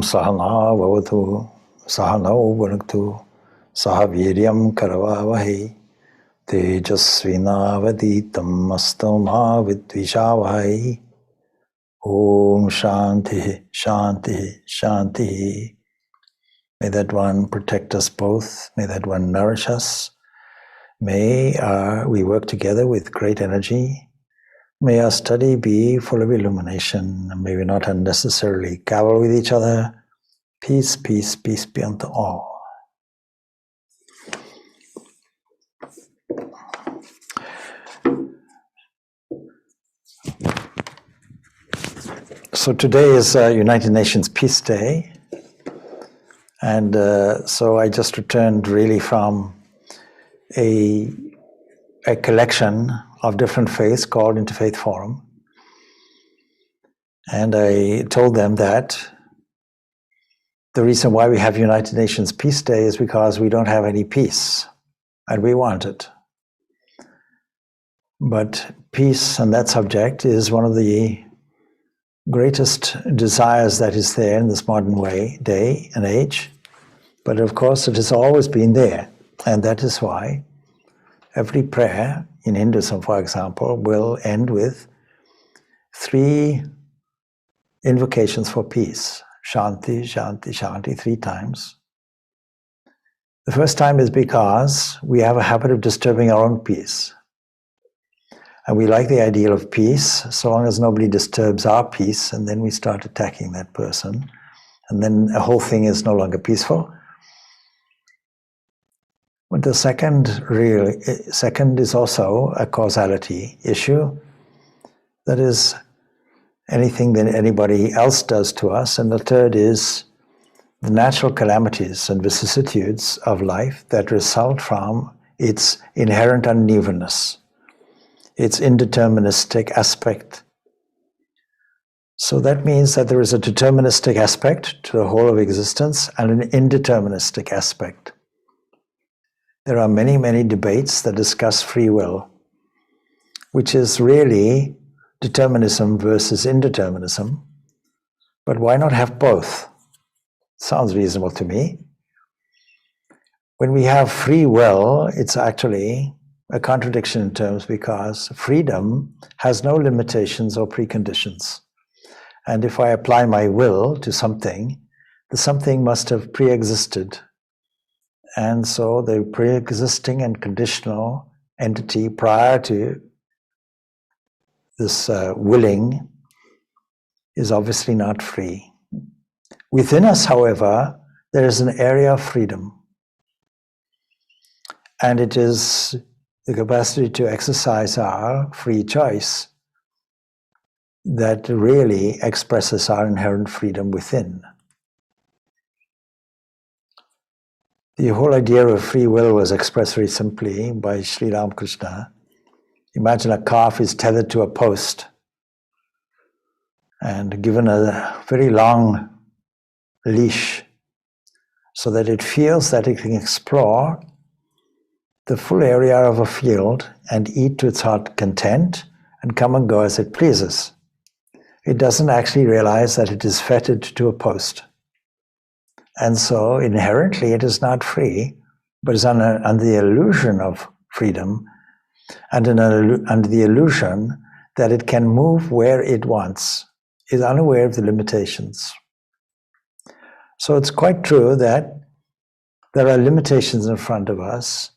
Sahana Vavatu Sahano Bhunaktu Sahaviryam Karavavahi Tejasvinavaditam Astoma Vidvishavahai. Om Shanti, Shanti, Shanti. May that one protect us both. May that one nourish us. May we work together with great energy. May our study be full of illumination. May we not unnecessarily cavil with each other. Peace, peace, peace be unto all. So today is United Nations Peace Day. And so I just returned really from a collection of different faiths called Interfaith Forum. And I told them that the reason why we have United Nations Peace Day is because we don't have any peace, and we want it. But peace on that subject is one of the greatest desires that is there in this modern day and age. But of course, it has always been there. And that is why every prayer in Hinduism, for example, will end with 3 invocations for peace. Shanti, Shanti, Shanti, 3 times. The first time is because we have a habit of disturbing our own peace. And we like the ideal of peace, so long as nobody disturbs our peace, and then we start attacking that person. And then the whole thing is no longer peaceful. But the second is also a causality issue. That is anything that anybody else does to us. And the third is the natural calamities and vicissitudes of life that result from its inherent unevenness, its indeterministic aspect. So that means that there is a deterministic aspect to the whole of existence and an indeterministic aspect. There are many, many debates that discuss free will, which is really determinism versus indeterminism. But why not have both? Sounds reasonable to me. When we have free will, it's actually a contradiction in terms because freedom has no limitations or preconditions. And if I apply my will to something, the something must have pre-existed. And so the pre-existing and conditional entity prior to this willing is obviously not free. Within us, however, there is an area of freedom. And it is the capacity to exercise our free choice that really expresses our inherent freedom within. The whole idea of free will was expressed very simply by Sri Ramakrishna. Imagine a calf is tethered to a post and given a very long leash so that it feels that it can explore the full area of a field and eat to its heart's content and come and go as it pleases. It doesn't actually realize that it is fettered to a post. And so inherently it is not free, but is under the illusion of freedom and under the illusion that it can move where it wants, is unaware of the limitations. So it's quite true that there are limitations in front of us,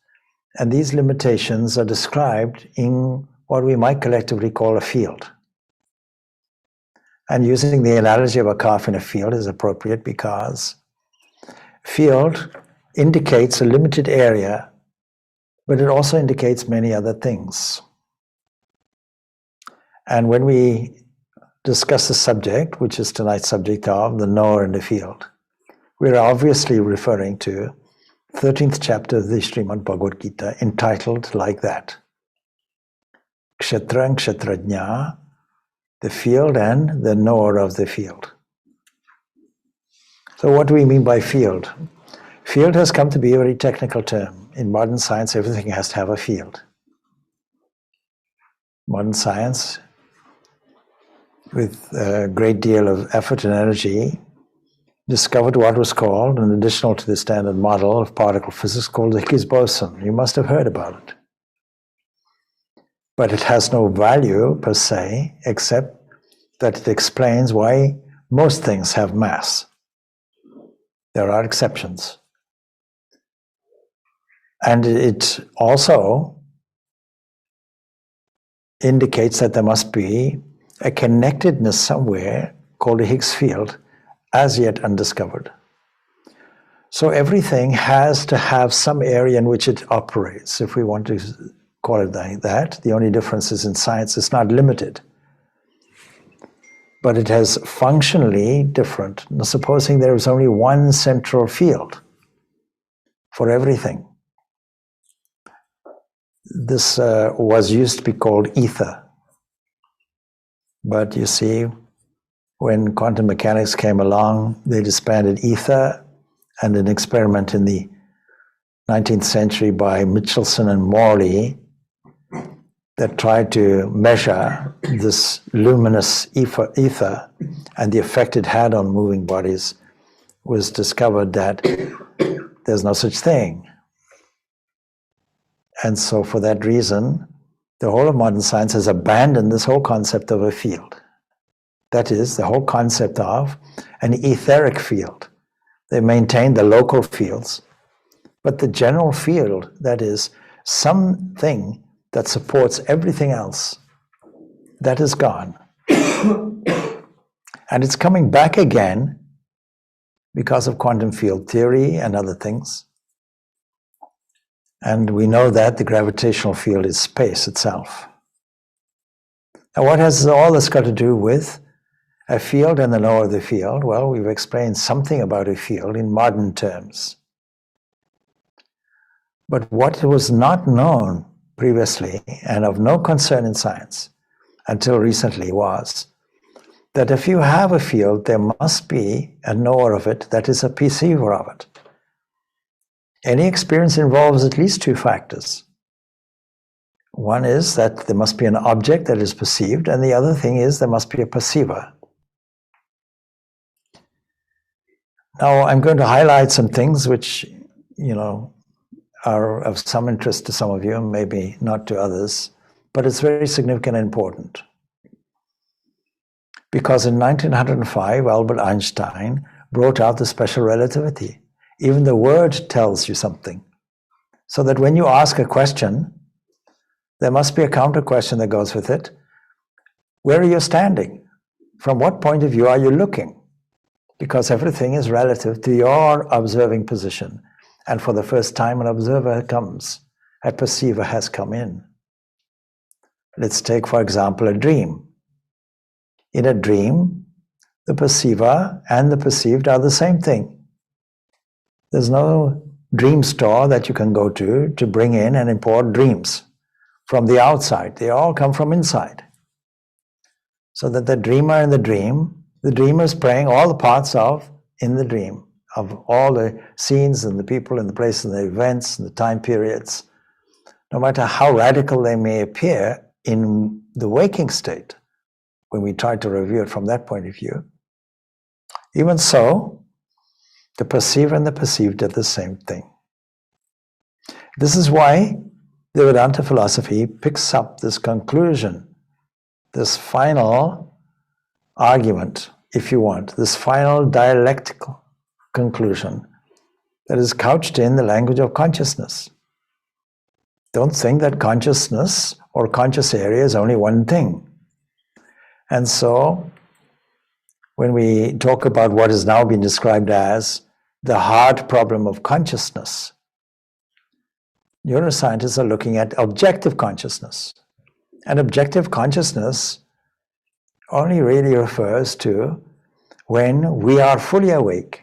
and these limitations are described in what we might collectively call a field. And using the analogy of a calf in a field is appropriate because field indicates a limited area, but it also indicates many other things. And when we discuss the subject, which is tonight's subject of the knower in the field, we're obviously referring to 13th chapter of the Srimad Bhagavad Gita, entitled like that. Kshetra and Kshetrajna, the field and the knower of the field. So what do we mean by field? Field has come to be a very technical term. In modern science, everything has to have a field. Modern science, with a great deal of effort and energy, discovered what was called, an additional to the standard model of particle physics, called the Higgs boson. You must have heard about it. But it has no value per se, except that it explains why most things have mass. There are exceptions. And it also indicates that there must be a connectedness somewhere called a Higgs field, as yet undiscovered. So everything has to have some area in which it operates, if we want to call it like that. The only difference is in science, it's not limited. But it has functionally different. Now, supposing there is only one central field for everything. This was used to be called ether. But you see, when quantum mechanics came along, they disbanded ether, and an experiment in the 19th century by Michelson and Morley that tried to measure this luminous ether and the effect it had on moving bodies was discovered that there's no such thing. And so for that reason, the whole of modern science has abandoned this whole concept of a field. That is, the whole concept of an etheric field. They maintain the local fields, but the general field, that is, something that supports everything else, that is gone. And it's coming back again because of quantum field theory and other things. And we know that the gravitational field is space itself. Now, what has all this got to do with a field and the law of the field? Well, we've explained something about a field in modern terms. But what was not known previously, and of no concern in science until recently, was that if you have a field, there must be a knower of it that is a perceiver of it. Any experience involves at least two factors. One is that there must be an object that is perceived, and the other thing is there must be a perceiver. Now, I'm going to highlight some things which, are of some interest to some of you, and maybe not to others, but it's very significant and important. Because in 1905, Albert Einstein brought out the special relativity. Even the word tells you something. So that when you ask a question, there must be a counter question that goes with it. Where are you standing? From what point of view are you looking? Because everything is relative to your observing position. And for the first time, an observer comes, a perceiver has come in. Let's take, for example, a dream. In a dream, the perceiver and the perceived are the same thing. There's no dream store that you can go to bring in and import dreams from the outside. They all come from inside. So that the dreamer in the dreamer is playing all the parts of in the dream, of all the scenes and the people and the places and the events and the time periods, no matter how radical they may appear in the waking state, when we try to review it from that point of view. Even so, the perceiver and the perceived are the same thing. This is why the Vedanta philosophy picks up this conclusion, this final argument, if you want, this final dialectical conclusion that is couched in the language of consciousness. Don't think that consciousness or conscious area is only one thing. And so, when we talk about what has now been described as the hard problem of consciousness, neuroscientists are looking at objective consciousness. And objective consciousness only really refers to when we are fully awake.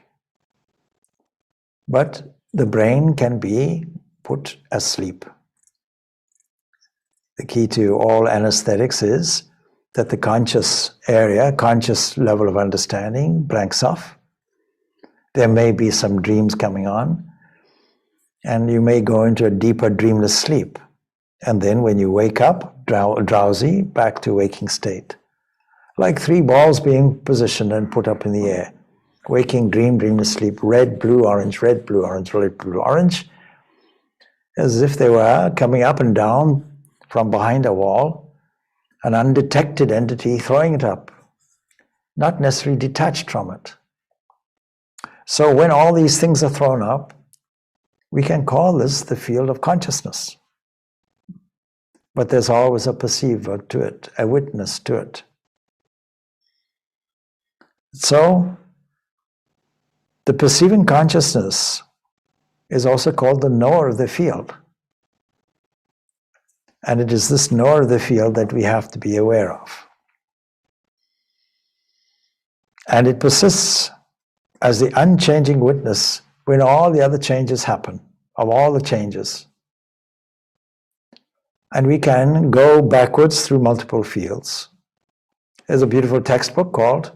But the brain can be put asleep. The key to all anesthetics is that the conscious area, conscious level of understanding blanks off. There may be some dreams coming on, and you may go into a deeper dreamless sleep. And then when you wake up, drowsy, back to waking state. Like three balls being positioned and put up in the air. waking dream, dreamless sleep, red, blue, orange, red, blue, orange, red, blue, orange, as if they were coming up and down from behind a wall, an undetected entity throwing it up, not necessarily detached from it. So when all these things are thrown up, we can call this the field of consciousness. But there's always a perceiver to it, a witness to it. So, the perceiving consciousness is also called the knower of the field. And it is this knower of the field that we have to be aware of. And it persists as the unchanging witness when all the other changes happen, of all the changes. And we can go backwards through multiple fields. There's a beautiful textbook called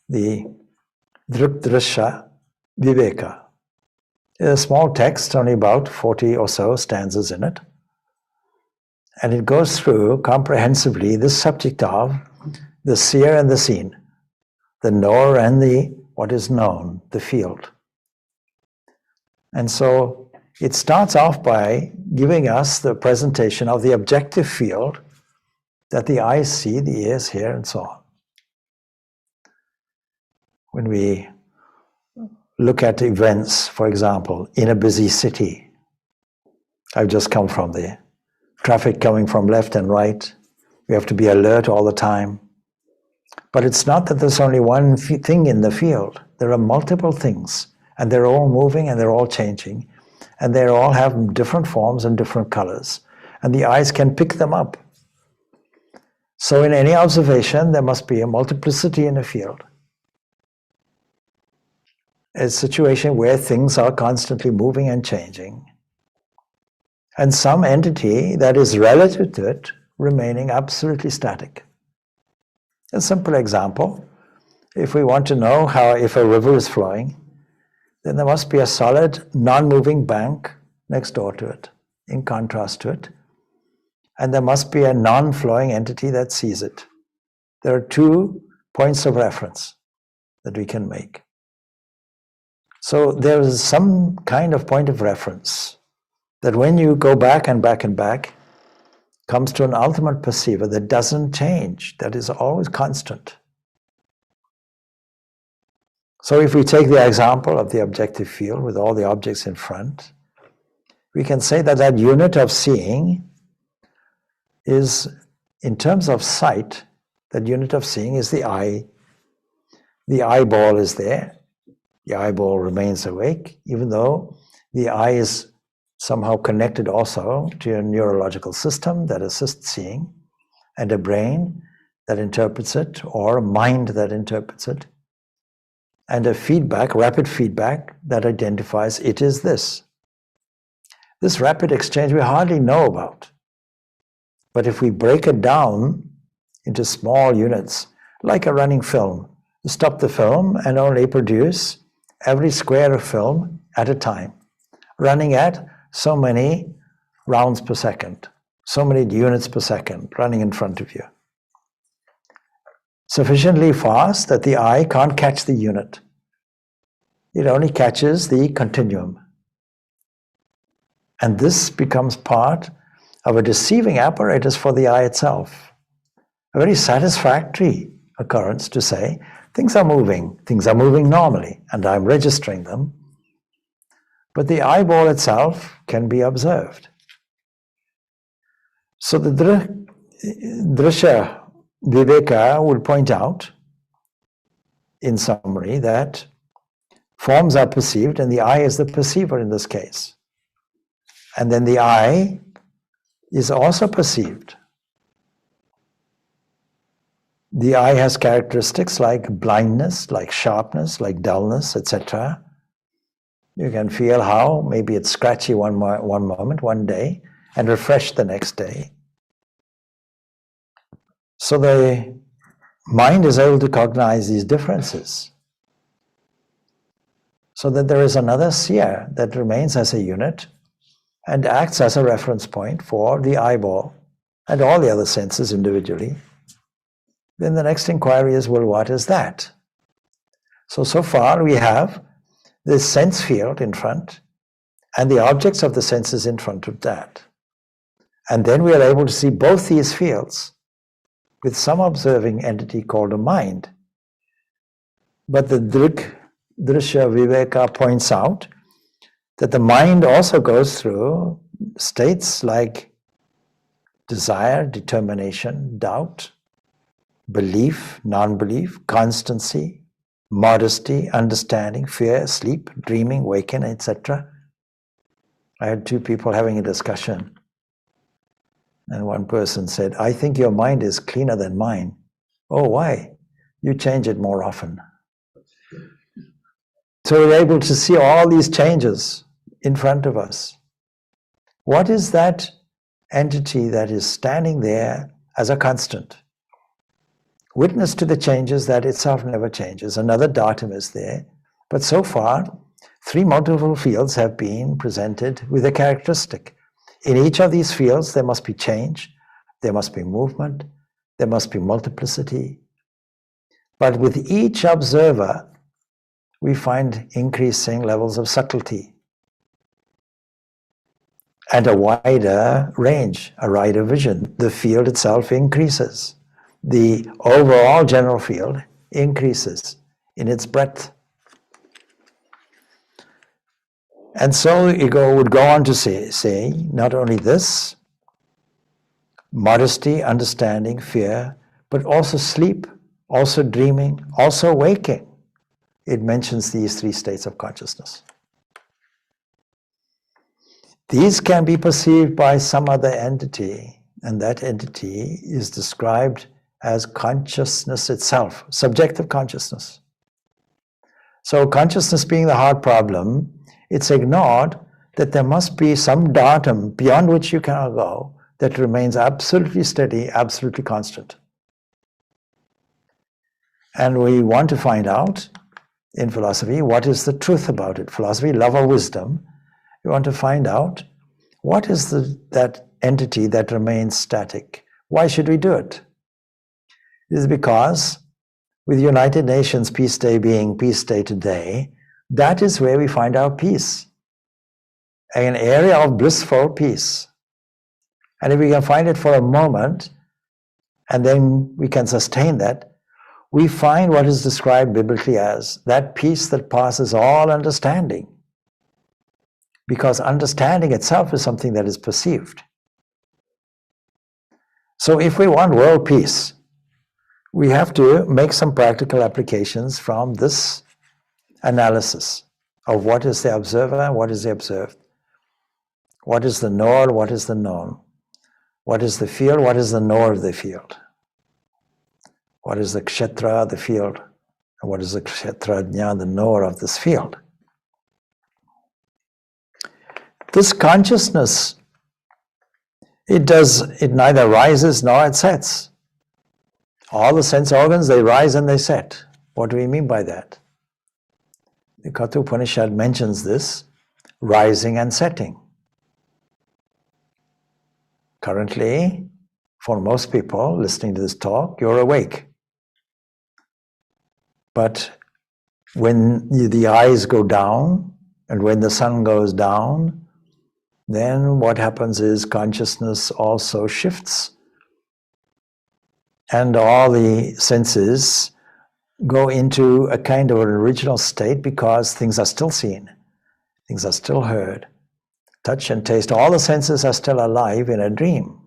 the Drishya Viveka. It's a small text, only about 40 or so stanzas in it. And it goes through comprehensively this subject of the seer and the seen, the knower and the what is known, the field. And so it starts off by giving us the presentation of the objective field that the eyes see, the ears hear, and so on. When we look at events, for example, in a busy city, I've just come from there, traffic coming from left and right, we have to be alert all the time. But it's not that there's only one thing in the field. There are multiple things, and they're all moving and they're all changing, and they all have different forms and different colors, and the eyes can pick them up. So in any observation, there must be a multiplicity in a field. A situation where things are constantly moving and changing, and some entity that is relative to it remaining absolutely static. A simple example, if we want to know if a river is flowing, then there must be a solid, non-moving bank next door to it, in contrast to it, and there must be a non-flowing entity that sees it. There are 2 points of reference that we can make. So there is some kind of point of reference that when you go back and back and back, comes to an ultimate perceiver that doesn't change, that is always constant. So if we take the example of the objective field with all the objects in front, we can say that that unit of seeing is, in terms of sight, that unit of seeing is the eye. The eyeball is there. The eyeball remains awake, even though the eye is somehow connected also to a neurological system that assists seeing, and a brain that interprets it, or a mind that interprets it, and a feedback, rapid feedback, that identifies it is this. This rapid exchange we hardly know about. But if we break it down into small units, like a running film, stop the film and only produce every square of film at a time, running at so many rounds per second, so many units per second running in front of you. Sufficiently fast that the eye can't catch the unit. It only catches the continuum. And this becomes part of a deceiving apparatus for the eye itself. A very satisfactory occurrence to say, things are moving normally, and I'm registering them. But the eyeball itself can be observed. So the Drishya Viveka would point out, in summary, that forms are perceived and the eye is the perceiver in this case. And then the eye is also perceived. The eye has characteristics like blindness, like sharpness, like dullness, etc. You can feel how maybe it's scratchy one moment, one day, and refreshed the next day. So the mind is able to cognize these differences, so that there is another seer that remains as a unit and acts as a reference point for the eyeball and all the other senses individually. Then the next inquiry is, well, what is that? So far we have this sense field in front and the objects of the senses in front of that. And then we are able to see both these fields with some observing entity called a mind. But the Drishya Viveka points out that the mind also goes through states like desire, determination, doubt, belief, non-belief, constancy, modesty, understanding, fear, sleep, dreaming, waking, etc. I had two people having a discussion, and one person said, I think your mind is cleaner than mine. Oh, why? You change it more often. So we're able to see all these changes in front of us. What is that entity that is standing there as a constant? Witness to the changes that itself never changes. Another datum is there. But so far, 3 multiple fields have been presented with a characteristic. In each of these fields, there must be change, there must be movement, there must be multiplicity. But with each observer, we find increasing levels of subtlety and a wider range, a wider vision. The field itself increases. The overall general field increases in its breadth. And so ego would go on to say not only this, modesty, understanding, fear, but also sleep, also dreaming, also waking. It mentions these 3 states of consciousness. These can be perceived by some other entity, and that entity is described as consciousness itself, subjective consciousness. So consciousness being the hard problem, it's ignored that there must be some datum beyond which you cannot go that remains absolutely steady, absolutely constant. And we want to find out in philosophy what is the truth about it. Philosophy, love or wisdom, we want to find out what is that entity that remains static. Why should we do it? It is because with United Nations Peace Day being Peace Day today, that is where we find our peace, an area of blissful peace. And if we can find it for a moment, and then we can sustain that, we find what is described biblically as that peace that passes all understanding. Because understanding itself is something that is perceived. So if we want world peace, we have to make some practical applications from this analysis of what is the observer and what is the observed. What is the knower, what is the known? What is the field, what is the knower of the field? What is the kshetra, the field? And what is the kshetrajna, the knower of this field? This consciousness, it neither rises nor it sets. All the sense organs, they rise and they set. What do we mean by that? The Katha Upanishad mentions this, rising and setting. Currently, for most people listening to this talk, you're awake. But when the eyes go down and when the sun goes down, then what happens is consciousness also shifts. And all the senses go into a kind of an original state because things are still seen, things are still heard. Touch and taste, all the senses are still alive in a dream.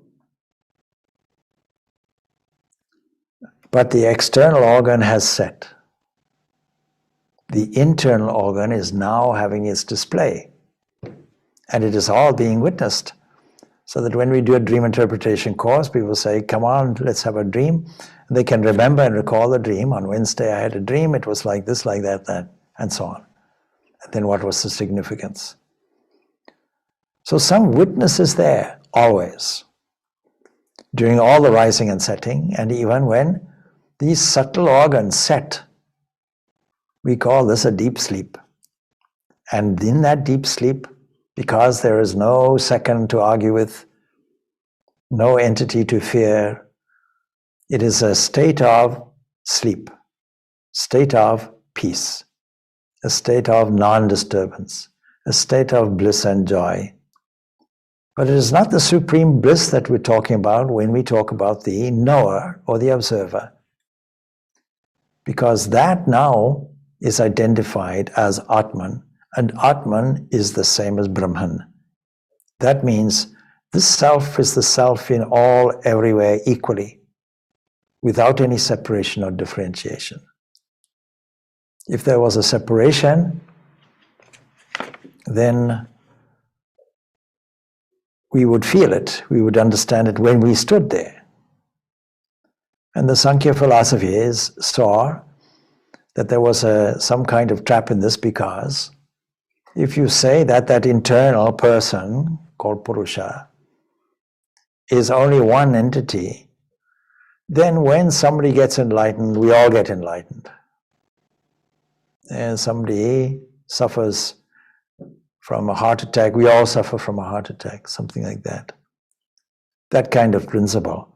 But the external organ has set. The internal organ is now having its display. And it is all being witnessed. So that when we do a dream interpretation course, people say, come on, let's have a dream. And they can remember and recall the dream. On Wednesday I had a dream, it was like this, like that, and so on. And then what was the significance? So some witness is there, always. During all the rising and setting, and even when these subtle organs set, we call this a deep sleep. And in that deep sleep, because there is no second to argue with, no entity to fear, it is a state of sleep, state of peace, a state of non-disturbance, a state of bliss and joy. But it is not the supreme bliss that we're talking about when we talk about the knower or the observer, because that now is identified as Atman, and Atman is the same as Brahman. That means this self is the self in all, everywhere, equally, without any separation or differentiation. If there was a separation, then we would feel it, we would understand it when we stood there. And the Sankhya philosophies saw that there was some kind of trap in this, because if you say that that internal person called Purusha is only one entity, then when somebody gets enlightened, we all get enlightened. And somebody suffers from a heart attack, we all suffer from a heart attack, something like that. That kind of principle.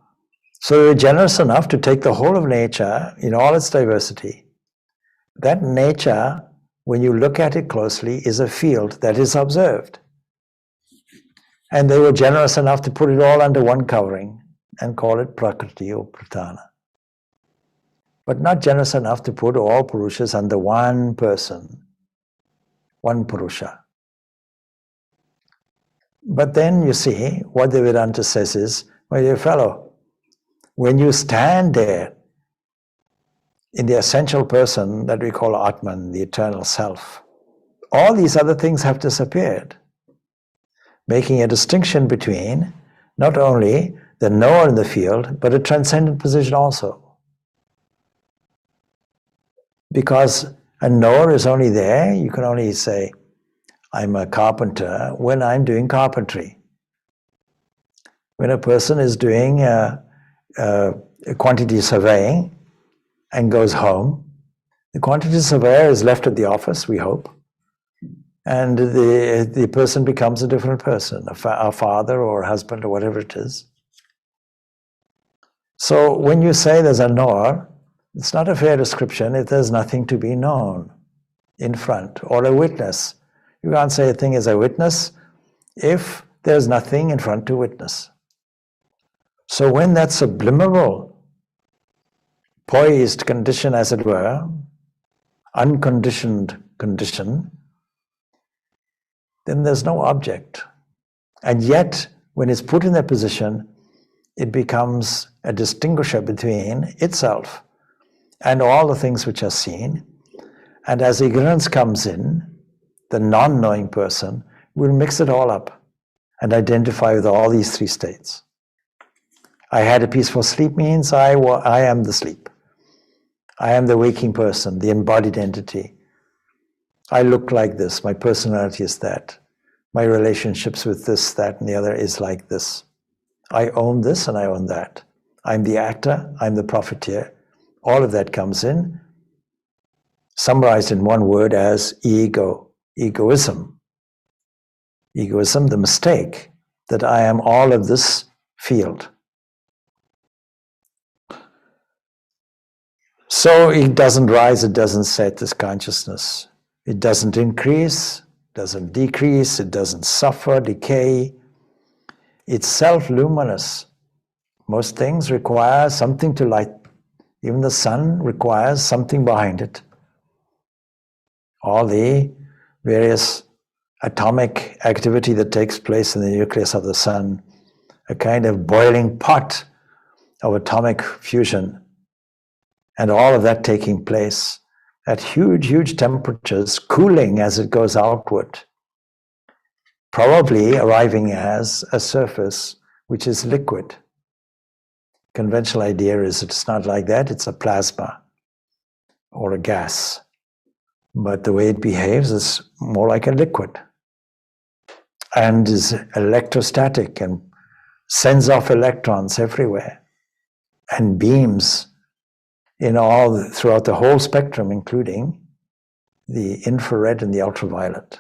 So we're generous enough to take the whole of nature in all its diversity. That nature, when you look at it closely, is a field that is observed. And they were generous enough to put it all under one covering and call it Prakriti or Pratana. But not generous enough to put all Purushas under one person, one Purusha. But then you see, what the Vedanta says is, my dear fellow, when you stand there in the essential person that we call Atman, the eternal self, all these other things have disappeared, making a distinction between not only the knower in the field, but a transcendent position also. Because a knower is only there, you can only say, I'm a carpenter when I'm doing carpentry. When a person is doing a quantity surveying and goes home, the quantity surveyor is left at the office, we hope, and the person becomes a different person, a father or a husband or whatever it is. So when you say there's a knower, it's not a fair description if there's nothing to be known in front, or a witness. You can't say a thing is a witness if there's nothing in front to witness. So when that subliminal, poised condition, as it were, unconditioned condition, then there's no object. And yet, when it's put in that position, it becomes a distinguisher between itself and all the things which are seen. And as ignorance comes in, the non-knowing person will mix it all up and identify with all these three states. I had a peaceful sleep means I am the sleep. I am the waking person, the embodied entity. I look like this, my personality is that. My relationships with this, that, and the other is like this. I own this and I own that. I'm the actor, I'm the profiteer. All of that comes in, summarized in one word as ego, egoism. Egoism, the mistake that I am all of this field. So it doesn't rise, it doesn't set, this consciousness. It doesn't increase, doesn't decrease, it doesn't suffer, decay. It's self-luminous. Most things require something to light. Even the sun requires something behind it. All the various atomic activity that takes place in the nucleus of the sun, a kind of boiling pot of atomic fusion, and all of that taking place at huge, huge temperatures, cooling as it goes outward, probably arriving as a surface which is liquid. Conventional idea is it's not like that, it's a plasma or a gas. But the way it behaves is more like a liquid and is electrostatic and sends off electrons everywhere and beams throughout the whole spectrum, including the infrared and the ultraviolet.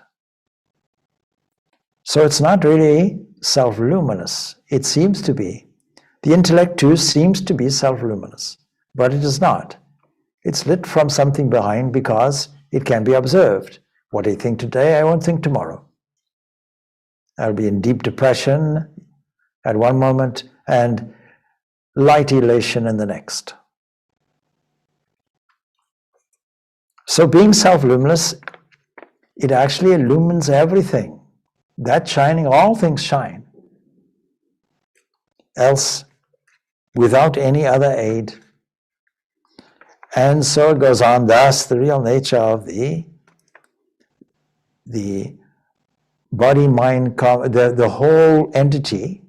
So it's not really self-luminous. It seems to be. The intellect too seems to be self-luminous, but it is not. It's lit from something behind because it can be observed. What I think today, I won't think tomorrow. I'll be in deep depression at one moment and light elation in the next. So being self-luminous, it actually illumines everything. That shining, all things shine. Else, without any other aid. And so it goes on. Thus, the real nature of the body, mind, the whole entity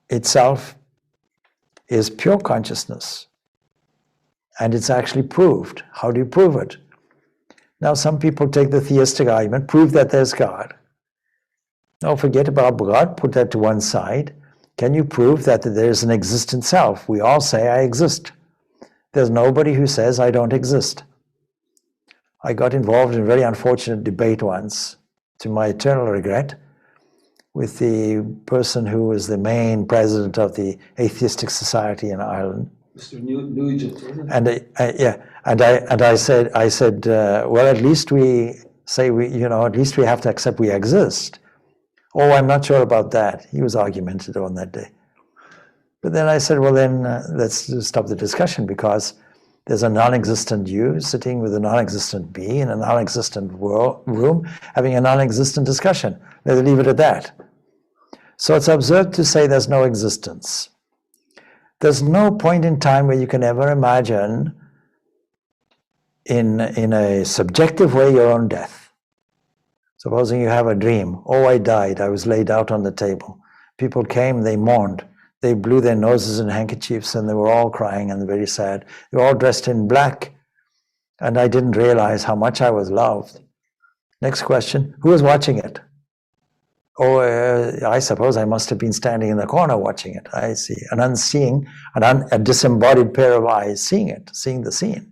itself is pure consciousness. And it's actually proved. How do you prove it? Now, some people take the theistic argument, prove that there's God. No, forget about God, put that to one side. Can you prove that there's an existent self? We all say, I exist. There's nobody who says, I don't exist. I got involved in a very unfortunate debate once, to my eternal regret, with the person who was the main president of the Atheistic Society in Ireland. Mr. Nugent, wasn't it? And I said, well, at least we say at least we have to accept we exist. Oh, I'm not sure about that. He was argumentative on that day. But then I said, well, then let's just stop the discussion, because there's a non-existent you sitting with a non-existent me in a non-existent room having a non-existent discussion. Let's leave it at that. So it's absurd to say there's no existence. There's no point in time where you can ever imagine in a subjective way your own death. Supposing you have a dream, oh, I died, I was laid out on the table. People came, they mourned, they blew their noses in handkerchiefs, and they were all crying and very sad. They were all dressed in black, and I didn't realize how much I was loved. Next question, who was watching it? Oh, I suppose I must have been standing in the corner watching it. I see. An unseeing, a disembodied pair of eyes seeing it, seeing the scene.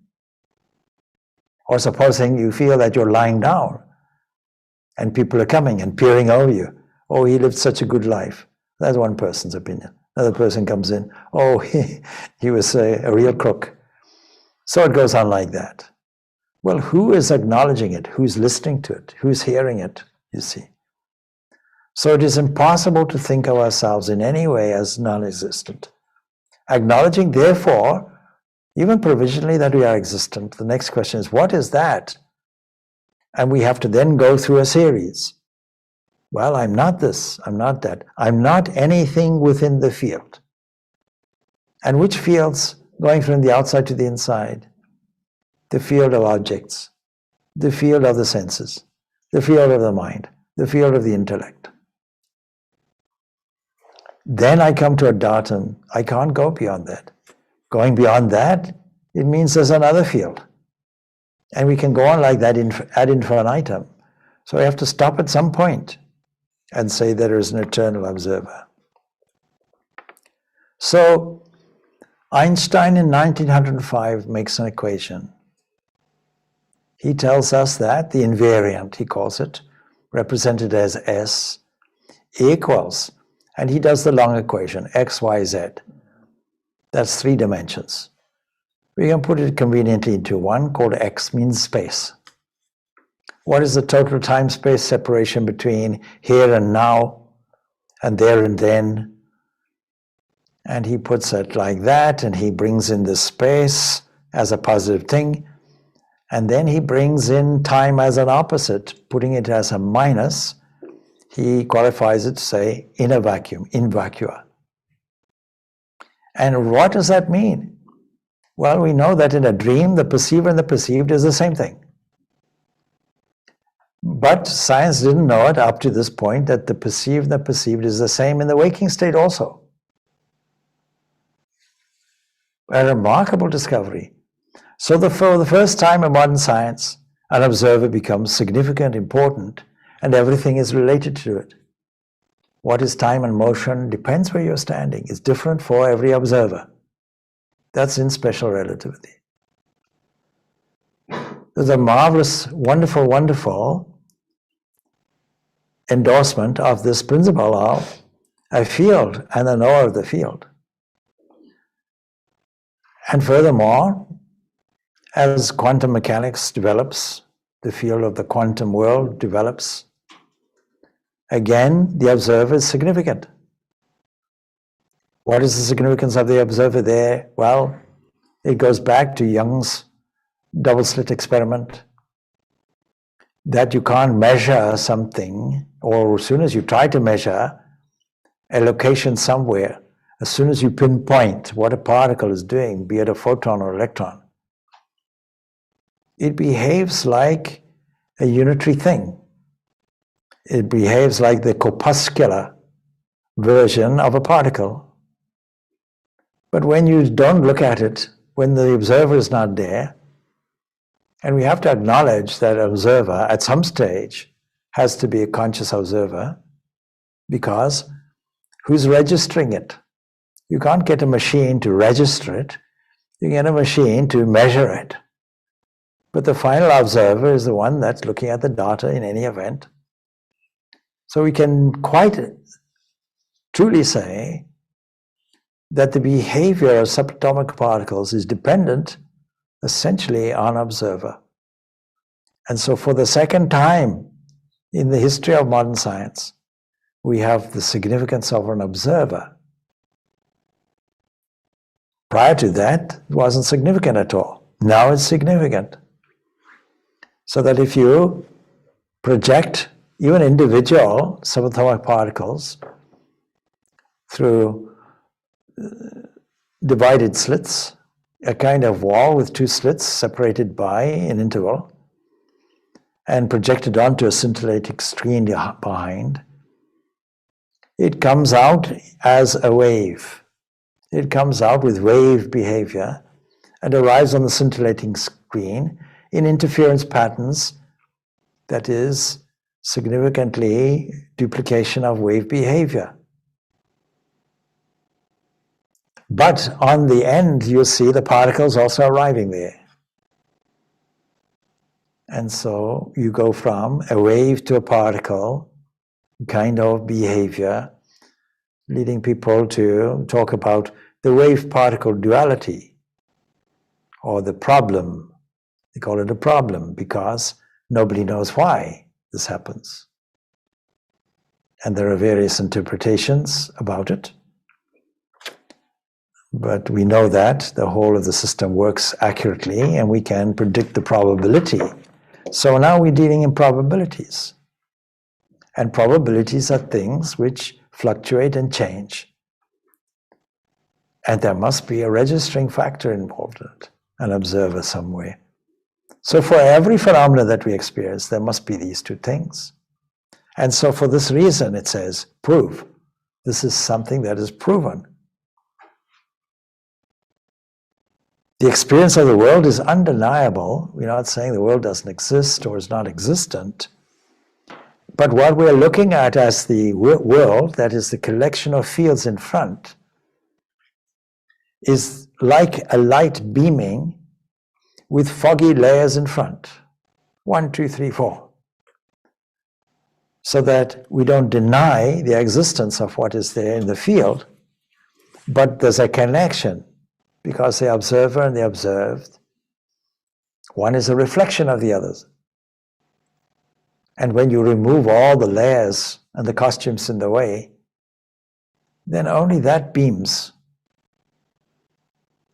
Or supposing you feel that you're lying down and people are coming and peering over you. Oh, he lived such a good life. That's one person's opinion. Another person comes in. Oh, he was a real crook. So it goes on like that. Well, who is acknowledging it? Who's listening to it? Who's hearing it, you see? So it is impossible to think of ourselves in any way as non-existent. Acknowledging, therefore, even provisionally that we are existent, the next question is, what is that? And we have to then go through a series. Well, I'm not this, I'm not that. I'm not anything within the field. And which fields? Going from the outside to the inside. The field of objects, the field of the senses, the field of the mind, the field of the intellect. Then I come to a datum. I can't go beyond that. Going beyond that, it means there's another field. And we can go on like that ad infinitum. So we have to stop at some point and say there is an eternal observer. So Einstein in 1905 makes an equation. He tells us that the invariant, he calls it, represented as S, equals, and he does the long equation, x, y, z. That's 3 dimensions. We can put it conveniently into one called x, means space. What is the total time-space separation between here and now, and there and then? And he puts it like that, and he brings in the space as a positive thing, and then he brings in time as an opposite, putting it as a minus. He qualifies it to say in a vacuum, in vacua. And what does that mean? Well, we know that in a dream, the perceiver and the perceived is the same thing. But science didn't know it up to this point, that the perceived and the perceived is the same in the waking state also. A remarkable discovery. So for the first time in modern science, an observer becomes significant, important, and everything is related to it. What is time and motion depends where you're standing. It's different for every observer. That's in special relativity. There's a marvelous, wonderful, wonderful endorsement of this principle of a field and a knower of the field. And furthermore, As quantum mechanics develops, the field of the quantum world develops, again, the observer is significant. What is the significance of the observer there? Well, it goes back to Young's double-slit experiment, that you can't measure something, or as soon as you try to measure a location somewhere, as soon as you pinpoint what a particle is doing, be it a photon or electron, it behaves like a unitary thing. It behaves like the corpuscular version of a particle. But when you don't look at it, when the observer is not there, and we have to acknowledge that observer at some stage has to be a conscious observer, because who's registering it? You can't get a machine to register it. You get a machine to measure it. But the final observer is the one that's looking at the data in any event. So we can quite truly say that the behavior of subatomic particles is dependent essentially on observer. And so for the second time in the history of modern science, we have the significance of an observer. Prior to that, it wasn't significant at all. Now it's significant. So that if you project even individual subatomic particles through divided slits, a kind of wall with two slits separated by an interval, and projected onto a scintillating screen behind, it comes out as a wave. It comes out with wave behavior and arrives on the scintillating screen in interference patterns, that is, significantly duplication of wave behavior. But on the end, you'll see the particles also arriving there. And so you go from a wave to a particle kind of behavior, leading people to talk about the wave-particle duality, or the problem. They call it a problem because nobody knows why this happens. And there are various interpretations about it. But we know that the whole of the system works accurately and we can predict the probability. So now we're dealing in probabilities. And probabilities are things which fluctuate and change. And there must be a registering factor involved in it, an observer somewhere. So for every phenomena that we experience, there must be these two things. And so for this reason, it says, prove. This is something that is proven. The experience of the world is undeniable. We're not saying the world doesn't exist or is not existent. But what we're looking at as the world, that is the collection of fields in front, is like a light beaming with foggy layers in front. 1, 2, 3, 4. So that we don't deny the existence of what is there in the field, but there's a connection, because the observer and the observed, one is a reflection of the others. And when you remove all the layers and the costumes in the way, then only that beams.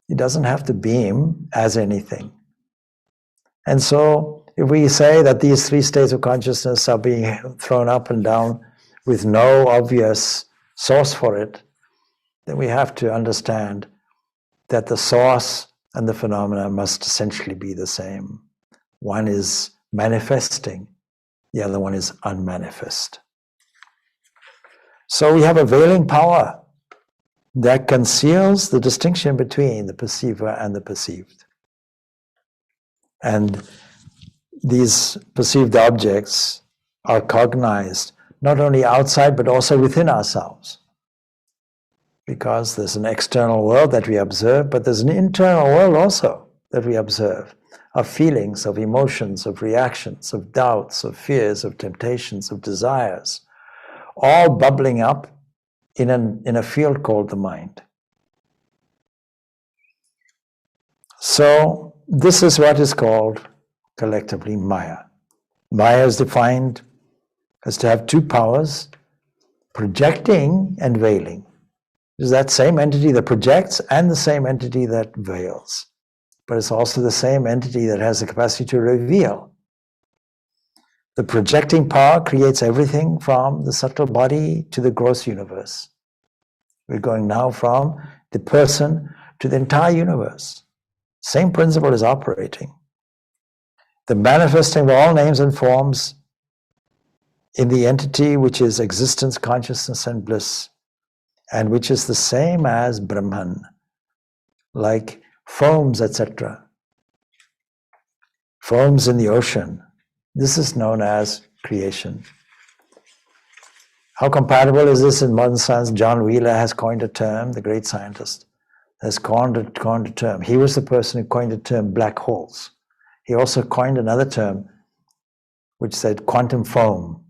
It doesn't have to beam as anything. And so if we say that these three states of consciousness are being thrown up and down with no obvious source for it, then we have to understand that the source and the phenomena must essentially be the same. One is manifesting, the other one is unmanifest. So we have a veiling power that conceals the distinction between the perceiver and the perceived. And these perceived objects are cognized not only outside but also within ourselves. Because there's an external world that we observe, but there's an internal world also that we observe, of feelings, of emotions, of reactions, of doubts, of fears, of temptations, of desires, all bubbling up in a field called the mind. So this is what is called collectively Maya. Maya is defined as to have two powers, projecting and veiling. It's that same entity that projects and the same entity that veils. But it's also the same entity that has the capacity to reveal. The projecting power creates everything from the subtle body to the gross universe. We're going now from the person to the entire universe. Same principle is operating. The manifesting of all names and forms in the entity which is existence, consciousness, and bliss, and which is the same as Brahman, like foams, etc. Foams in the ocean. This is known as creation. How compatible is this in modern science? John Wheeler has coined a term, the great scientist, has coined a term. He was the person who coined the term black holes. He also coined another term which said quantum foam.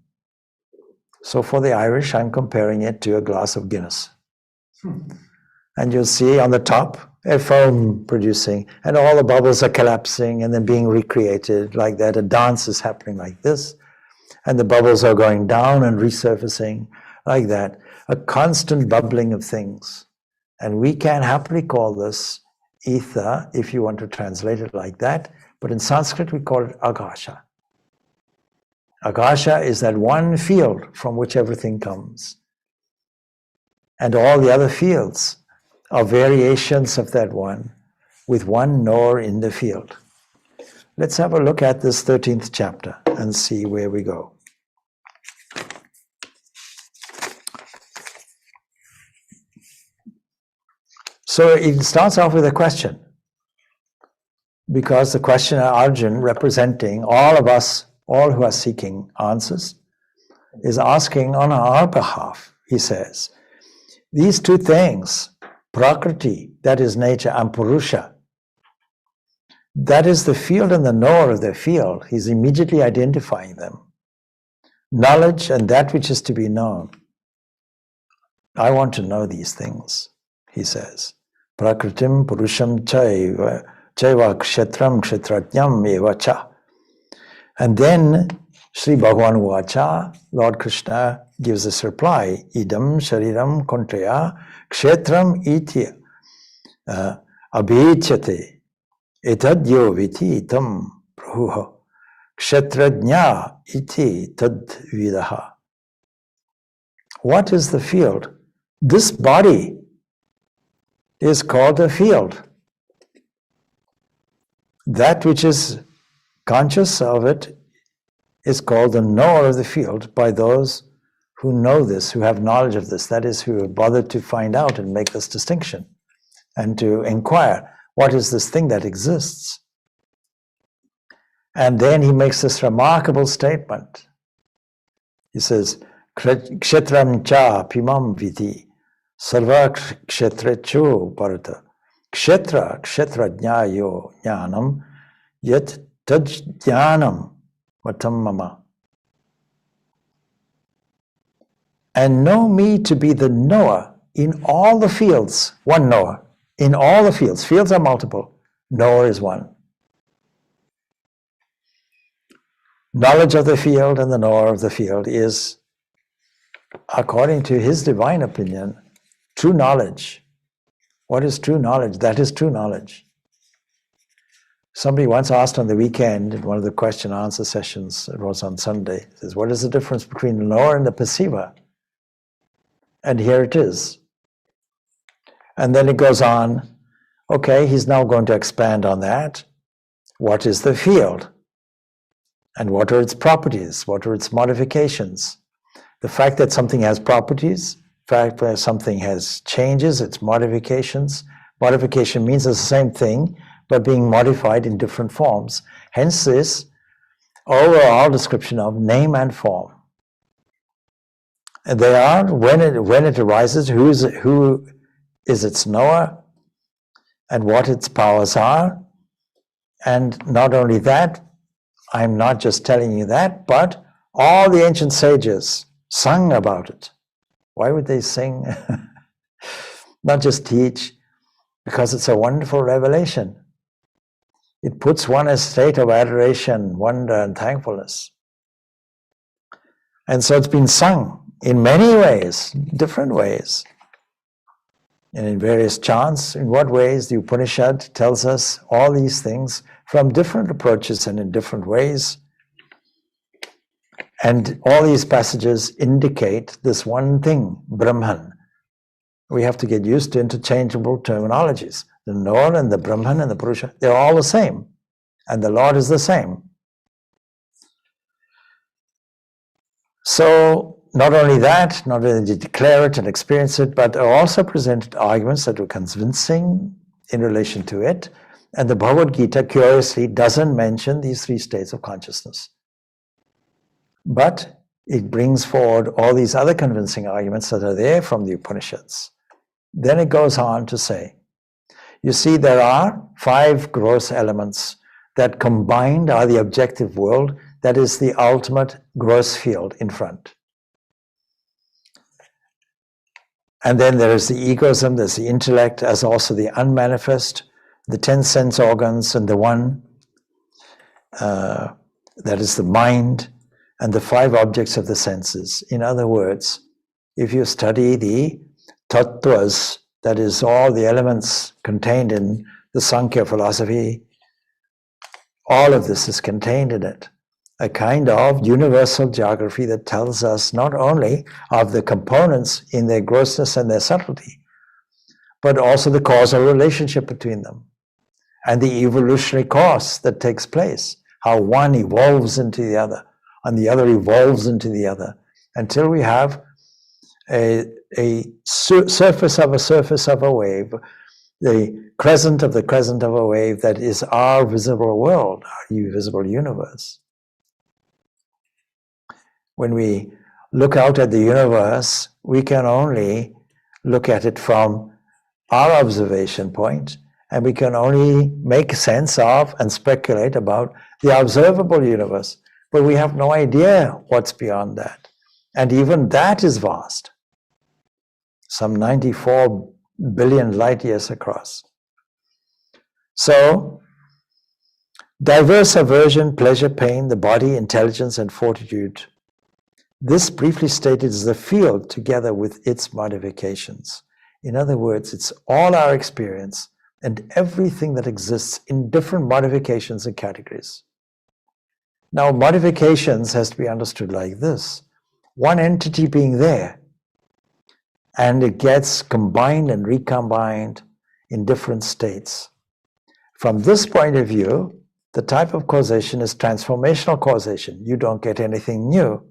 So for the Irish, I'm comparing it to a glass of Guinness. And you'll see on the top a foam producing, and all the bubbles are collapsing and then being recreated like that. A dance is happening like this, and the bubbles are going down and resurfacing like that. A constant bubbling of things. And we can happily call this ether, if you want to translate it like that, but in Sanskrit we call it Akasha. Akasha is that one field from which everything comes. And all the other fields are variations of that one, with one knower in the field. Let's have a look at this 13th chapter and see where we go. So it starts off with a question, because the questioner Arjun, representing all of us, all who are seeking answers, is asking on our behalf. He says, these two things, Prakriti, that is nature, and Purusha, that is the field and the knower of the field. He's immediately identifying them. Knowledge and that which is to be known. I want to know these things, he says. Prakritim Purusham Chaiva Kshetram Kshetrajnam Eva Cha. And then Sri Bhagavan Vacha, Lord Krishna gives this reply, Idam Shariram Kontraya Kshetram Iti Abhichyate Etadyo Viti Itam Prahuha Kshetrajna Iti Tad Vidaha. What is the field? This body is called a field. That which is conscious of it is called the knower of the field by those who know this, who have knowledge of this, that is, who have bothered to find out and make this distinction and to inquire, what is this thing that exists? And then he makes this remarkable statement. He says, Kshetram cha pimam viti sarva kshetrecho parata kshetra kshetrajnayo jnanam yet tajnanam matam mama. And know me to be the knower in all the fields, one knower, in all the fields. Fields are multiple, knower is one. Knowledge of the field and the knower of the field is, according to his divine opinion, true knowledge. What is true knowledge? That is true knowledge. Somebody once asked on the weekend in one of the question and answer sessions, it was on Sunday, says, what is the difference between the knower and the perceiver? And here it is. And then it goes on, okay, he's now going to expand on that. What is the field? And what are its properties? What are its modifications? The fact that something has properties, the fact that something has changes, its modifications. Modification means it's the same thing, but being modified in different forms. Hence this overall description of name and form. And they are, when it arises, who is its knower and what its powers are. And not only that, I'm not just telling you that, but all the ancient sages sung about it. Why would they sing? Not just teach, because it's a wonderful revelation. It puts one in a state of adoration, wonder, and thankfulness. And so it's been sung in many ways, different ways, and in various chants. In what ways? The Upanishad tells us all these things from different approaches and in different ways. And all these passages indicate this one thing, Brahman. We have to get used to interchangeable terminologies. The Knower and the Brahman and the Purusha, they're all the same. And the Lord is the same. So, not only that, not only did you declare it and experience it, but also presented arguments that were convincing in relation to it. And the Bhagavad Gita, curiously, doesn't mention these three states of consciousness. But it brings forward all these other convincing arguments that are there from the Upanishads. Then it goes on to say, you see, there are 5 gross elements that combined are the objective world, that is the ultimate gross field in front. And then there is the egoism, there's the intellect, as also the unmanifest, the 10 sense organs, and the one that is the mind, and the 5 objects of the senses. In other words, if you study the tattvas, that is all the elements contained in the Sankhya philosophy, all of this is contained in it. A kind of universal geography that tells us not only of the components in their grossness and their subtlety, but also the causal relationship between them and the evolutionary course that takes place, how one evolves into the other and the other evolves into the other until we have a surface of a wave, the crescent of a wave that is our visible world, our visible universe. When we look out at the universe, we can only look at it from our observation point, and we can only make sense of and speculate about the observable universe. But we have no idea what's beyond that. And even that is vast. Some 94 billion light years across. So, diverse aversion, pleasure, pain, the body, intelligence, and fortitude. This, briefly stated, is the field together with its modifications. In other words, it's all our experience and everything that exists in different modifications and categories. Now, modifications has to be understood like this. One entity being there, and it gets combined and recombined in different states. From this point of view, the type of causation is transformational causation. You don't get anything new.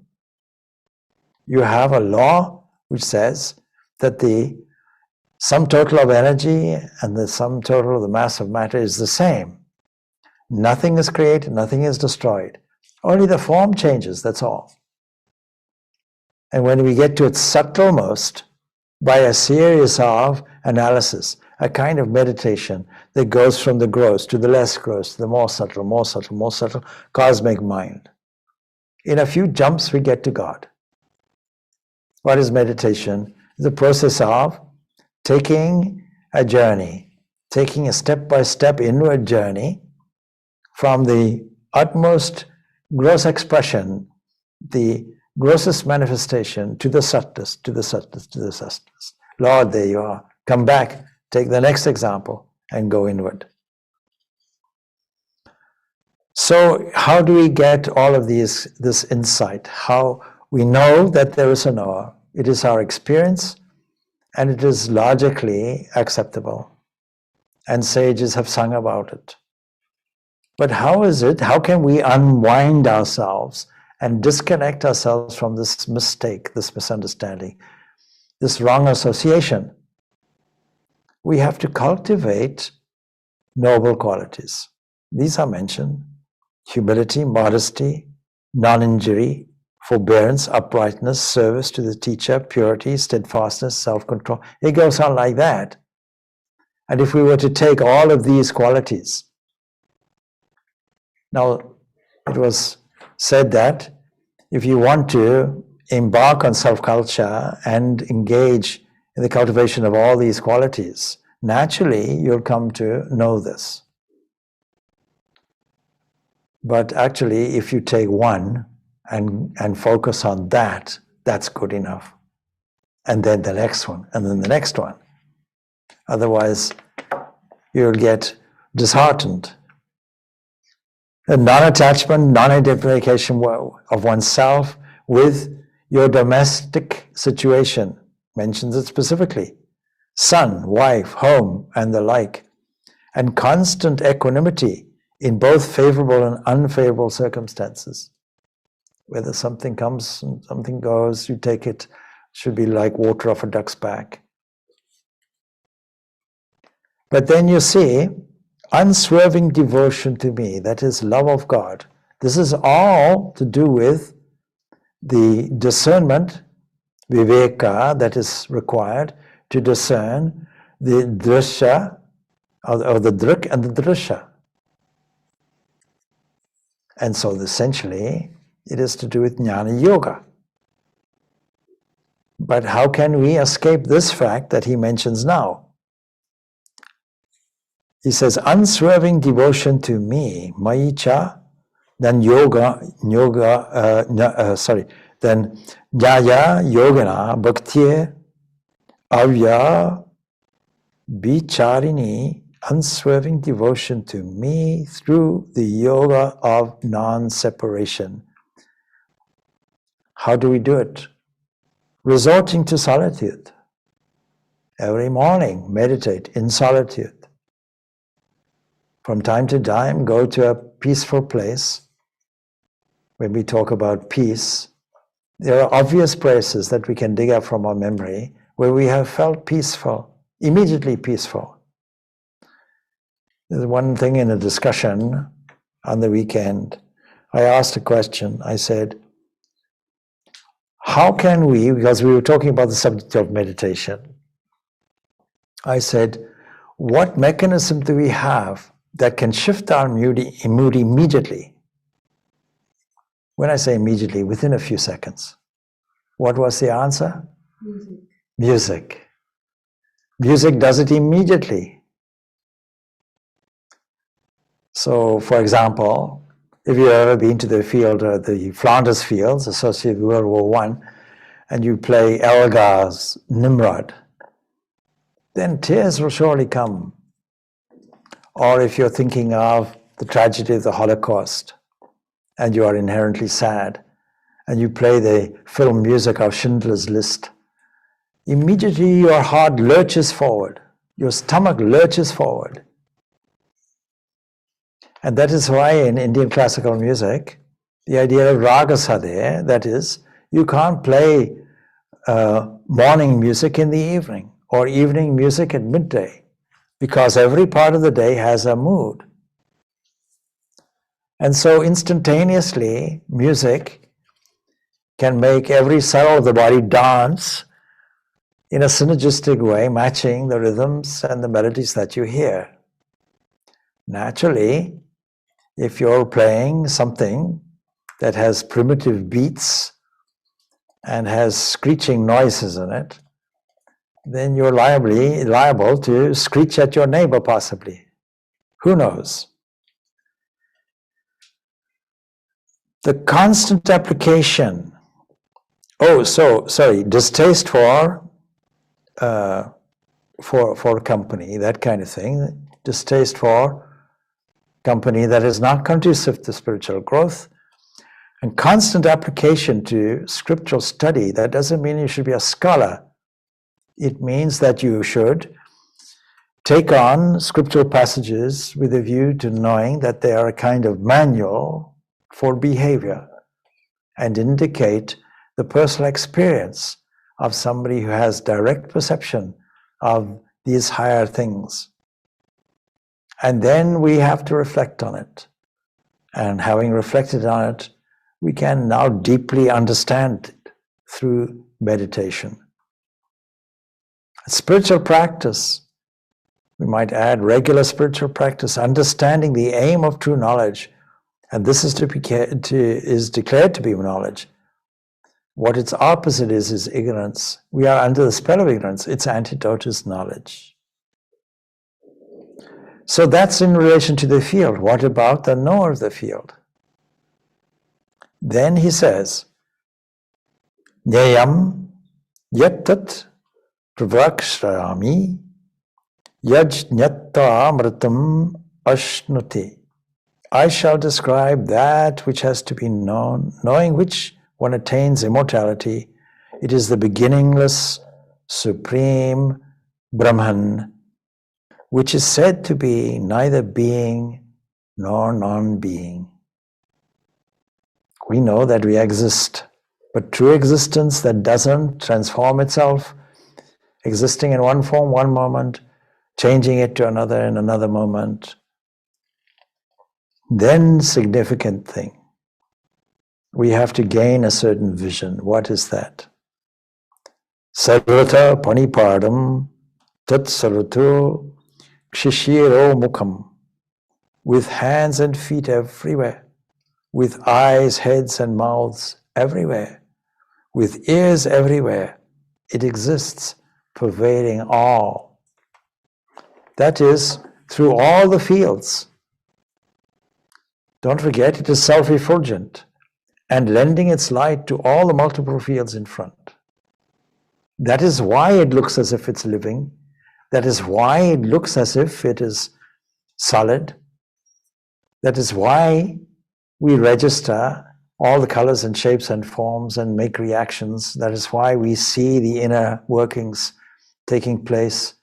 You have a law which says that the sum total of energy and the sum total of the mass of matter is the same. Nothing is created, nothing is destroyed. Only the form changes, that's all. And when we get to its subtlemost, by a series of analysis, a kind of meditation that goes from the gross to the less gross, to the more subtle, cosmic mind. In a few jumps, we get to God. What is meditation? The process of taking a journey, taking a step-by-step inward journey from the utmost gross expression, the grossest manifestation, to the subtlest, to the subtlest, to the subtlest. Lord, there you are. Come back, take the next example, and go inward. So how do we get all of this insight? How we know that there is a knower. It is our experience, and it is logically acceptable. And sages have sung about it. But how is it? How can we unwind ourselves and disconnect ourselves from this mistake, this misunderstanding, this wrong association? We have to cultivate noble qualities. These are mentioned: humility, modesty, non-injury, forbearance, uprightness, service to the teacher, purity, steadfastness, self-control. It goes on like that. And if we were to take all of these qualities, now it was said that if you want to embark on self-culture and engage in the cultivation of all these qualities, naturally you'll come to know this. But actually, if you take one and focus on that, that's good enough. And then the next one, and then the next one. Otherwise, you'll get disheartened. A non-attachment, non-identification of oneself with your domestic situation, mentions it specifically. Son, wife, home, and the like. And constant equanimity in both favorable and unfavorable circumstances. Whether something comes and something goes, you take it, should be like water off a duck's back. But then you see, unswerving devotion to me, that is love of God. This is all to do with the discernment, viveka, that is required to discern the drishya, or the drik and the drishya. And so essentially, it is to do with jnana yoga. But how can we escape this fact that he mentions now? He says, unswerving devotion to me, maicha, then then jaya yogana bhakti avya bicharini, unswerving devotion to me through the yoga of non-separation. How do we do it? Resorting to solitude. Every morning, meditate in solitude. From time to time, go to a peaceful place. When we talk about peace, there are obvious places that we can dig up from our memory where we have felt peaceful, immediately peaceful. There's one thing in a discussion on the weekend. I asked a question. I said, how can we, because we were talking about the subject of meditation, I said, what mechanism do we have that can shift our mood immediately? When I say immediately, within a few seconds. What was the answer? Music. Music does it immediately. So, for example, if you've ever been to the field, the Flanders fields associated with World War I, and you play Elgar's Nimrod, then tears will surely come. Or if you're thinking of the tragedy of the Holocaust, and you are inherently sad, and you play the film music of Schindler's List, immediately your heart lurches forward, your stomach lurches forward. And that is why in Indian classical music, the idea of ragas are there. That is, you can't play morning music in the evening or evening music at midday, because every part of the day has a mood. And so instantaneously, music can make every cell of the body dance in a synergistic way, matching the rhythms and the melodies that you hear. Naturally, if you're playing something that has primitive beats and has screeching noises in it, then you're liable to screech at your neighbor possibly. Who knows? The constant application, distaste for company, that kind of thing, distaste for company that is not conducive to spiritual growth, and constant application to scriptural study. That doesn't mean you should be a scholar. It means that you should take on scriptural passages with a view to knowing that they are a kind of manual for behavior and indicate the personal experience of somebody who has direct perception of these higher things. And then we have to reflect on it. And having reflected on it, we can now deeply understand it through meditation. Spiritual practice, we might add regular spiritual practice, understanding the aim of true knowledge. And this is declared to be knowledge. What its opposite is ignorance. We are under the spell of ignorance. Its antidote is knowledge. So that's in relation to the field. What about the knower of the field? Then he says, Nyayam yattat pravakshami yajñatta amritam ashnuti. I shall describe that which has to be known, knowing which one attains immortality. It is the beginningless, supreme Brahman, which is said to be neither being nor non-being. We know that we exist, but true existence that doesn't transform itself, existing in one form, one moment, changing it to another in another moment, then significant thing. We have to gain a certain vision. What is that? Sarvata panipadam tat sarvato kshishiro mukham. With hands and feet everywhere, with eyes, heads and mouths everywhere, with ears everywhere, it exists, pervading all. That is, through all the fields. Don't forget, it is self-effulgent and lending its light to all the multiple fields in front. That is why it looks as if it's living. That is why it looks as if it is solid. That is why we register all the colors and shapes and forms and make reactions. That is why we see the inner workings taking place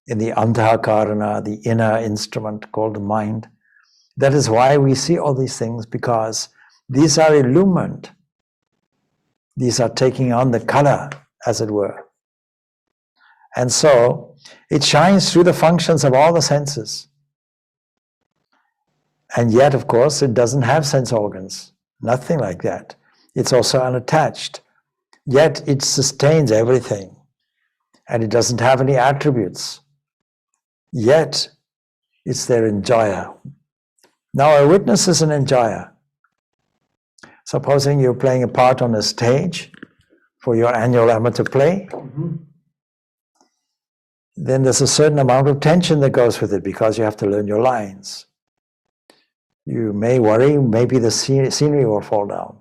in the antahakarana, the inner instrument called the mind. That is why we see all these things, because these are illumined. These are taking on the color, as it were. And so it shines through the functions of all the senses. And yet, of course, it doesn't have sense organs. Nothing like that. It's also unattached. Yet it sustains everything. And it doesn't have any attributes. Yet it's their enjoyer. Now a witness is an enjoyer. Supposing you're playing a part on a stage for your annual amateur play, then there's a certain amount of tension that goes with it because you have to learn your lines. You may worry, maybe the scenery will fall down.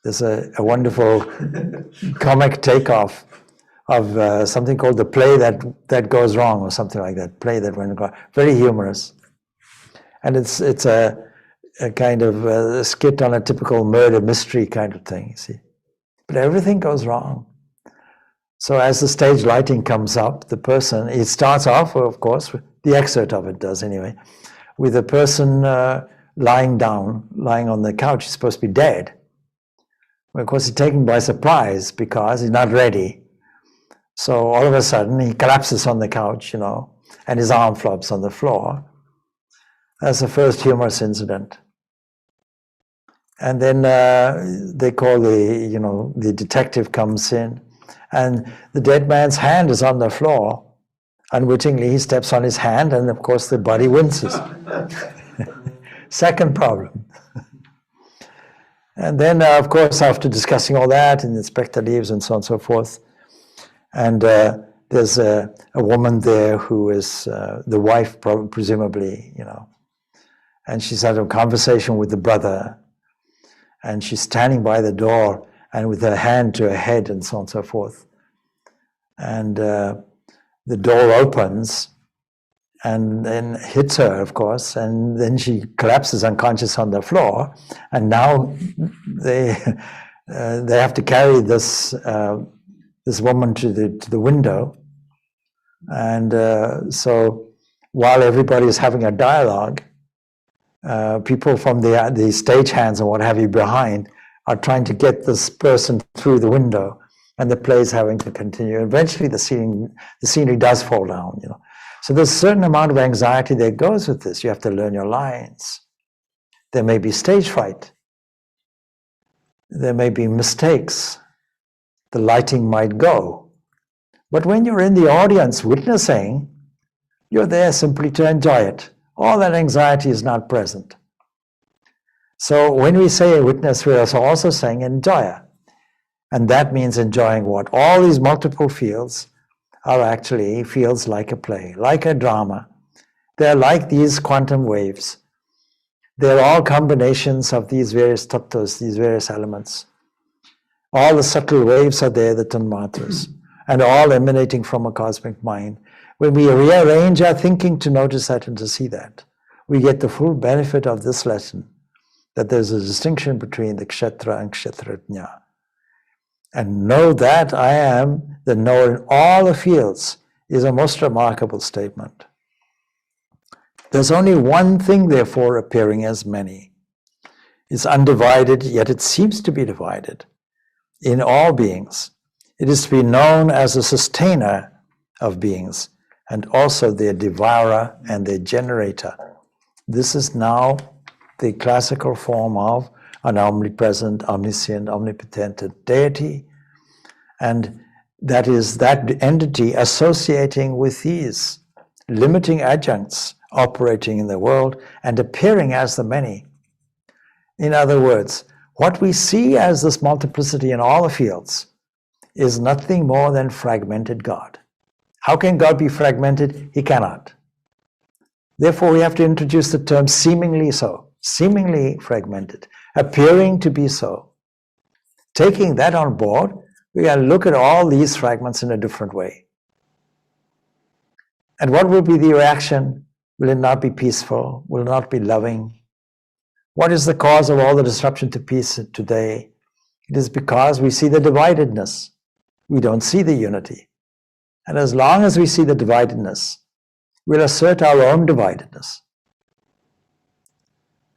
There's a wonderful comic takeoff of something called The Play That Goes Wrong, or something like that. Play that went wrong. Very humorous. And it's a kind of a skit on a typical murder mystery kind of thing, you see. But everything goes wrong. So as the stage lighting comes up, the person, it starts off, of course, the excerpt of it does anyway, with a person lying on the couch. He's supposed to be dead. Well, of course, he's taken by surprise because he's not ready. So all of a sudden, he collapses on the couch, and his arm flops on the floor. That's the first humorous incident. And then they call the detective comes in, and the dead man's hand is on the floor. Unwittingly, he steps on his hand, and of course, the body winces. Second problem. And then, of course, after discussing all that, and the inspector leaves and so on and so forth, and there's a woman there who is the wife, presumably, and she's had a conversation with the brother, and she's standing by the door and with her hand to her head and so on and so forth. And the door opens and then hits her, of course, and then she collapses unconscious on the floor. And now they have to carry this woman to the window. And so while everybody is having a dialogue, people from the stagehands and what have you behind are trying to get this person through the window, and the play is having to continue. Eventually, the scenery does fall down. So there's a certain amount of anxiety that goes with this. You have to learn your lines. There may be stage fright. There may be mistakes. The lighting might go. But when you're in the audience witnessing, you're there simply to enjoy it. All that anxiety is not present. So when we say a witness, we're also saying enjoyer. And that means enjoying what? All these multiple fields are actually fields like a play, like a drama. They're like these quantum waves. They're all combinations of these various tattvas, these various elements. All the subtle waves are there, the tanmatras, and all emanating from a cosmic mind. When we rearrange our thinking to notice that and to see that, we get the full benefit of this lesson, that there's a distinction between the kshetra and kshetrajna. And know that I am the knower in all the fields is a most remarkable statement. There's only one thing, therefore, appearing as many. It's undivided, yet it seems to be divided in all beings. It is to be known as a sustainer of beings, and also their devourer and their generator. This is now the classical form of an omnipresent, omniscient, omnipotent deity, and that is that entity associating with these limiting adjuncts operating in the world and appearing as the many. In other words, what we see as this multiplicity in all the fields is nothing more than fragmented God. How can God be fragmented? He cannot. Therefore, we have to introduce the term seemingly so, seemingly fragmented, appearing to be so. Taking that on board, we can look at all these fragments in a different way. And what will be the reaction? Will it not be peaceful? Will it not be loving? What is the cause of all the disruption to peace today? It is because we see the dividedness. We don't see the unity. And as long as we see the dividedness, we'll assert our own dividedness.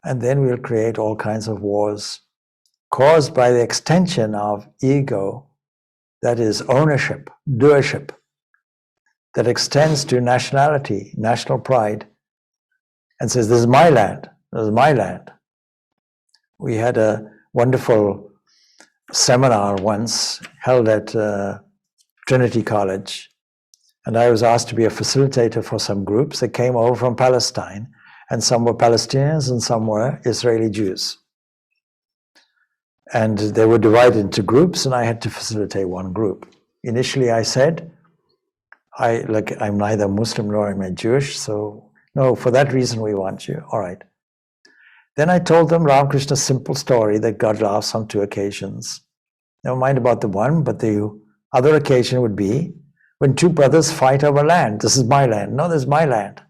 And then we'll create all kinds of wars caused by the extension of ego, that is ownership, doership, that extends to nationality, national pride, and says, this is my land, this is my land. We had a wonderful seminar once held at Trinity College, and I was asked to be a facilitator for some groups that came over from Palestine, and some were Palestinians and some were Israeli Jews. And they were divided into groups, and I had to facilitate one group. Initially I said, I'm neither Muslim nor am I Jewish, so no, for that reason we want you. All right. Then I told them Ramakrishna's simple story that God laughs on 2 occasions. Never mind about the one, but the other occasion would be when 2 brothers fight over land. This is my land. No, this is my land.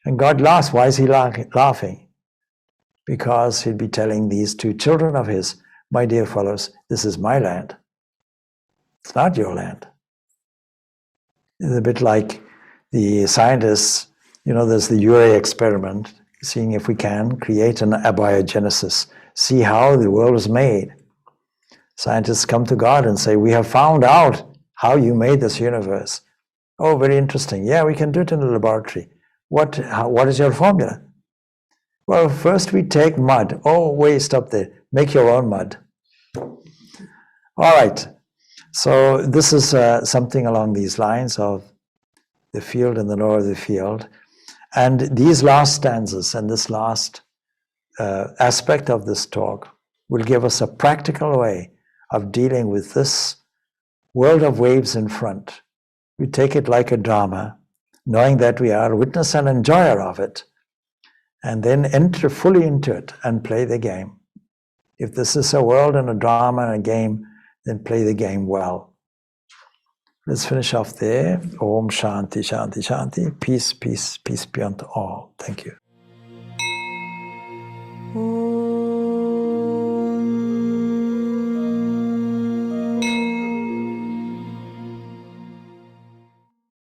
And God laughs. Why is he laughing? Because he'd be telling these 2 children of his, my dear fellows, this is my land. It's not your land. It's a bit like the scientists, there's the Urey experiment, seeing if we can create an abiogenesis, see how the world was made. Scientists come to God and say, we have found out how you made this universe. Oh, very interesting. Yeah, we can do it in a laboratory. What is your formula? Well, first we take mud. Oh, wait, stop there. Make your own mud. All right. So this is something along these lines of the field and the knower of the field. And these last stanzas and this last aspect of this talk will give us a practical way of dealing with this world of waves in front. We take it like a drama, knowing that we are a witness and enjoyer of it, and then enter fully into it and play the game. If this is a world and a drama and a game, then play the game well. Let's finish off there. Om Shanti, Shanti, Shanti. Peace, peace, peace be unto all. Thank you.